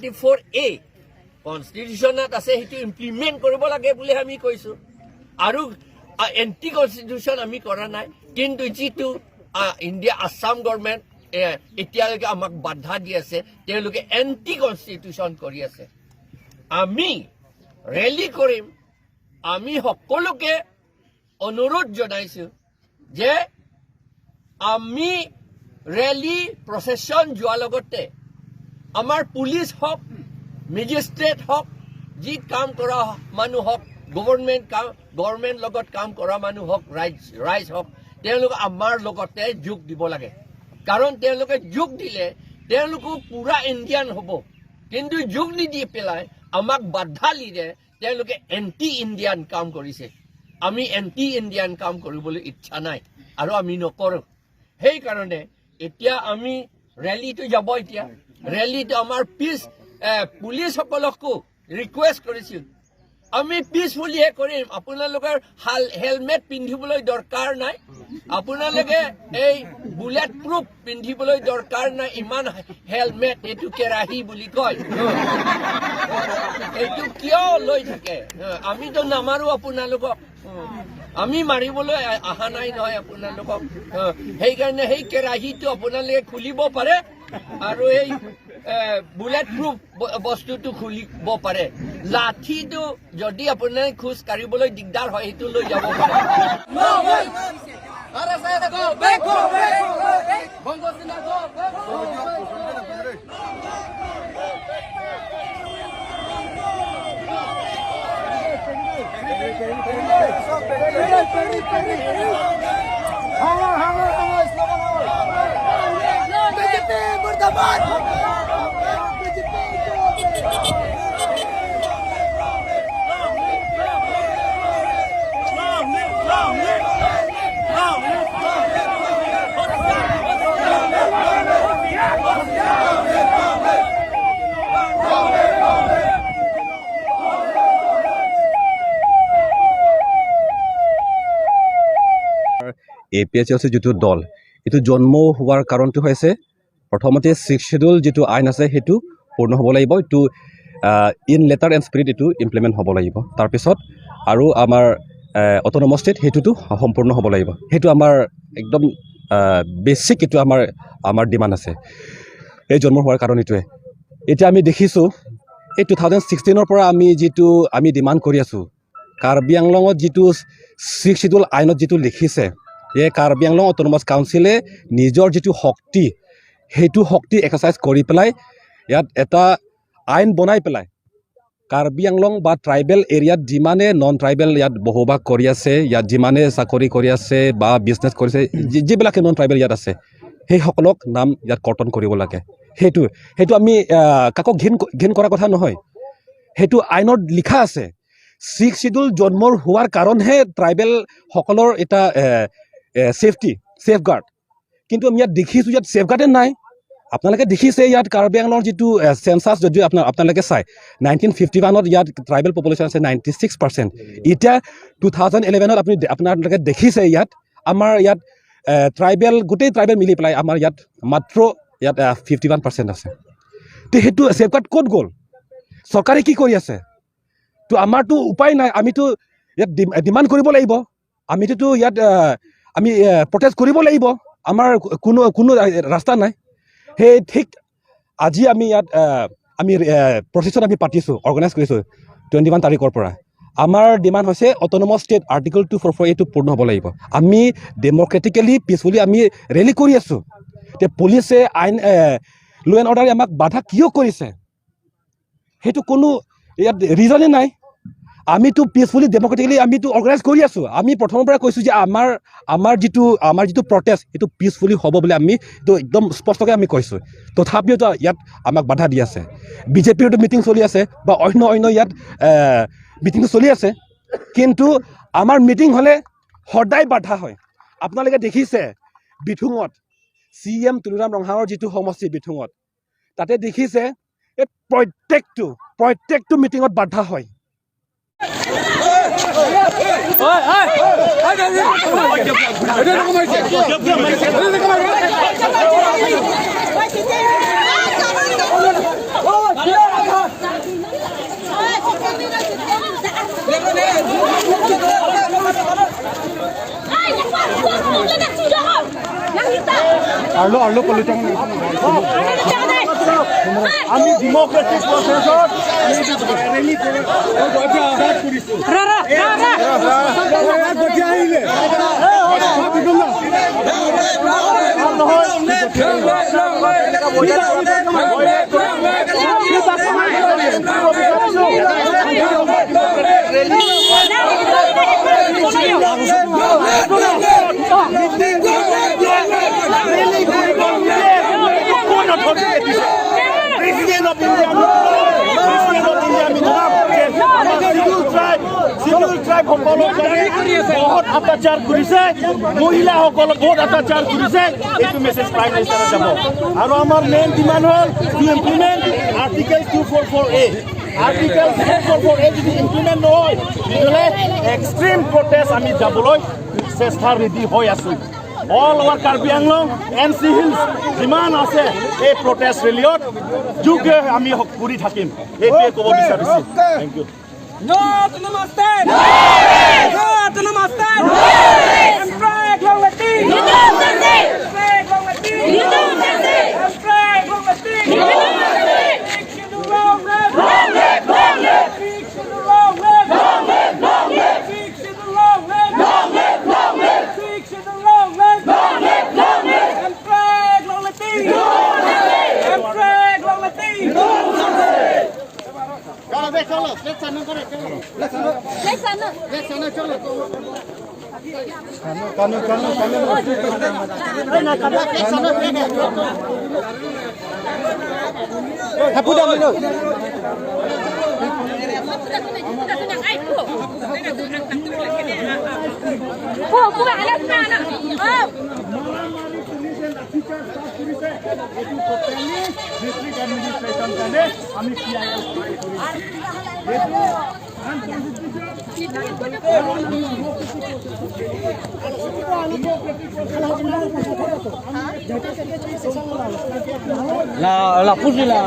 74A কনষ্টিটিউশ্যনত আছে সেইটো implement কৰিব লাগে বুলি আমি কৈছোঁ আৰু এণ্টি কনষ্টিটিউশ্যন আমি কৰা নাই কিন্তু যিটো ইণ্ডিয়া আছাম গভৰ্ণমেণ্ট এতিয়ালৈকে আমাক বাধা দি আছে তেওঁলোকে এণ্টি কনষ্টিটিউশ্যন কৰি আছে আমি ৰেলী কৰিম আমি সকলোকে অনুৰোধ জনাইছোঁ যে আমি ৰেলী প্ৰচেছন যোৱাৰ লগতে আমাৰ পুলিচ হওক মেজিষ্ট্ৰেট হওক যি কাম কৰা মানুহ হওক গভৰ্ণমেণ্ট লগত কাম কৰা মানুহ হওক ৰাইজ হওক তেওঁলোকে আমাৰ লগতে যোগ দিব লাগে কাৰণ তেওঁলোকে যোগ দিলে তেওঁলোকো পুৰা ইণ্ডিয়ান হ'ব কিন্তু যোগ নিদি পেলাই আমাক বাধা দিলে তেওঁলোকে এণ্টি ইণ্ডিয়ান কাম কৰিছে আমি এণ্টি ইণ্ডিয়ান কাম কৰিবলৈ ইচ্ছা নাই আৰু আমি নকৰোঁ সেইকাৰণে এতিয়া আমি ৰেলীটো যাব এতিয়া ৰেলীটো আমাৰ পুলিচসকলকো ৰিকুৱেষ্ট কৰিছোঁ আমি পিছফুলিহে কৰিম আপোনালোকৰ হেলমেট পিন্ধিবলৈ দৰকাৰ নাই আপোনালোকে এই বুলেট প্ৰুফ পিন্ধিবলৈ দৰকাৰ নাই ইমান হেলমেট এইটো কেৰাহী বুলি কয় এইটো কিয় লৈ থাকে আমিতো নামাৰোঁ আপোনালোকক আমি মাৰিবলৈ অহা নাই নহয় আপোনালোকক সেইকাৰণে সেই কেৰাহীটো আপোনালোকে খুলিব পাৰে আৰু এই বুলেট প্ৰুফ বস্তুটো খুলিব পাৰে লাঠিটো যদি আপোনালোকে খোজ কাঢ়িবলৈ দিগদাৰ হয় সেইটো লৈ যাব পাৰে APHLC যিটো দল এইটো জন্ম হোৱাৰ কাৰণটো হৈছে প্ৰথমতে 6th শিডিউল যিটো আইন আছে সেইটো পূৰ্ণ হ'ব লাগিব এইটো ইন লেটাৰ এণ্ড স্পিৰিট এইটো ইমপ্লিমেণ্ট হ'ব লাগিব তাৰপিছত আৰু আমাৰ অট'নমাছ ষ্টেট সেইটোতো সম্পূৰ্ণ হ'ব লাগিব সেইটো আমাৰ একদম বেছিক এইটো আমাৰ ডিমাণ্ড আছে এই জন্ম হোৱাৰ কাৰণ এইটোৱে এতিয়া আমি দেখিছোঁ এই 2016 পৰা আমি ডিমাণ্ড কৰি আছোঁ কাৰ্বি আংলঙত যিটো 6th শিডিউল আইনত যিটো লিখিছে এই কাৰ্বি আংলং অট'নমাছ কাউন্সিলে নিজৰ যিটো শক্তি সেইটো শক্তি এক্সাৰচাইজ কৰি পেলাই ইয়াত এটা আইন বনাই পেলাই কাৰ্বি আংলং বা ট্ৰাইবেল এৰিয়াত যিমানে নন ট্ৰাইবেল ইয়াত বসবাস কৰি আছে ইয়াত যিমানে চাকৰি কৰি আছে বা বিজনেছ কৰিছে যিবিলাকে নন ট্ৰাইবেল ইয়াত আছে সেইসকলক নাম ইয়াত কৰ্তন কৰিব লাগে সেইটো আমি কাকো ঘিণ কৰা কথা নহয় সেইটো আইনত লিখা আছে 6th শিডিউল জন্মৰ হোৱাৰ কাৰণহে ট্ৰাইবেলসকলৰ এটা ছেফগাৰ্ড কিন্তু আমি ইয়াত দেখিছোঁ ইয়াত ছেফগাৰ্ডে নাই আপোনালোকে দেখিছে ইয়াত কাৰ্বি আংলঙৰ যিটো চেঞ্চাছ যদিও আপোনালোকে চাই 1951ত ইয়াত ট্ৰাইবেল পপুলেশ্যন আছে 96% এতিয়া 2011ত আপোনালোকে দেখিছে ইয়াত আমাৰ ইয়াত গোটেই ট্ৰাইবেল মিলি পেলাই আমাৰ ইয়াত মাত্ৰ ইয়াত 51% আছে তো সেইটো ছেফগাৰ্ড ক'ত গ'ল চৰকাৰে কি কৰি আছে তো আমাৰতো উপায় নাই আমিতো ইয়াত ডিমাণ্ড কৰিব লাগিব আমিতো ইয়াত আমি প্ৰটেষ্ট কৰিব লাগিব আমাৰ কোনো ৰাস্তা নাই সেই ঠিক আজি আমি ইয়াত আমি প্ৰচেছন আমি পাতিছোঁ অৰ্গেনাইজ কৰিছোঁ 21 তাৰিখৰ পৰা আমাৰ ডিমাণ্ড হৈছে অট'নমাছ ষ্টেট আৰ্টিকল 244 এইটো পূৰ্ণ হ'ব লাগিব আমি ডেম'ক্ৰেটিকেলি পিছফুলি আমি ৰেলী কৰি আছোঁ এতিয়া পুলিচে আইন ল' এণ্ড অৰ্ডাৰে আমাক বাধা কিয় কৰিছে সেইটো কোনো ইয়াত ৰিজনে নাই আমিতো পিছফুলি ডেম'ক্ৰেটিকেলি আমিতো অৰ্গেনাইজ কৰি আছোঁ আমি প্ৰথমৰ পৰা কৈছোঁ যে আমাৰ যিটো প্ৰটেষ্ট সেইটো পিছফুলি হ'ব বুলি আমি এইটো একদম স্পষ্টকৈ আমি কৈছোঁ তথাপিওতো ইয়াত আমাক বাধা দি আছে বিজেপিৰতো মিটিং চলি আছে বা অন্য ইয়াত মিটিংটো চলি আছে কিন্তু আমাৰ মিটিং হ'লে সদায় বাধা হয় আপোনালোকে দেখিছে বিথুঙত CM তুলুৰাম ৰংহাঙৰ যিটো সমষ্টি বিথুঙত তাতে দেখিছে এই প্ৰত্যেকটো মিটিঙত বাধা হয় Arlo politician. আমি ডেমোক্ৰেটিক প্ৰসেসত ৰেলি কৰে স্টাৰ্ট কৰিছো আহিলে বহুত অত্যাচাৰ কৰিছে মহিলাসকলক বহুত অত্যাচাৰ কৰিছে এইটো মেছেজ প্ৰাইম মিনিষ্টাৰত যাব আৰু আমাৰ মেইন ডিমাণ্ড হ'ল to implement article 244A article 244A যদি ইমপ্লিমেণ্ট নহয় তেতিয়াহ'লে এক্সট্ৰিম প্ৰটেষ্ট আমি যাবলৈ চেষ্টা ৰেডি হৈ আছোঁ all over Karbi Anglong NC hills যিমান আছে এই প্ৰটেষ্ট ৰেলীত যোগে আমি কৰি থাকিম এইটোৱে ক'ব বিচাৰিছোঁ thank you No to namaste! No to namaste! Hemprek longvek! Hemprek longvek! Hemprek longvek! Fix the wrong left! Fix the wrong left! Fix the wrong left! Fix the wrong left! Hemprek longvek! Hemprek longvek! La pusila.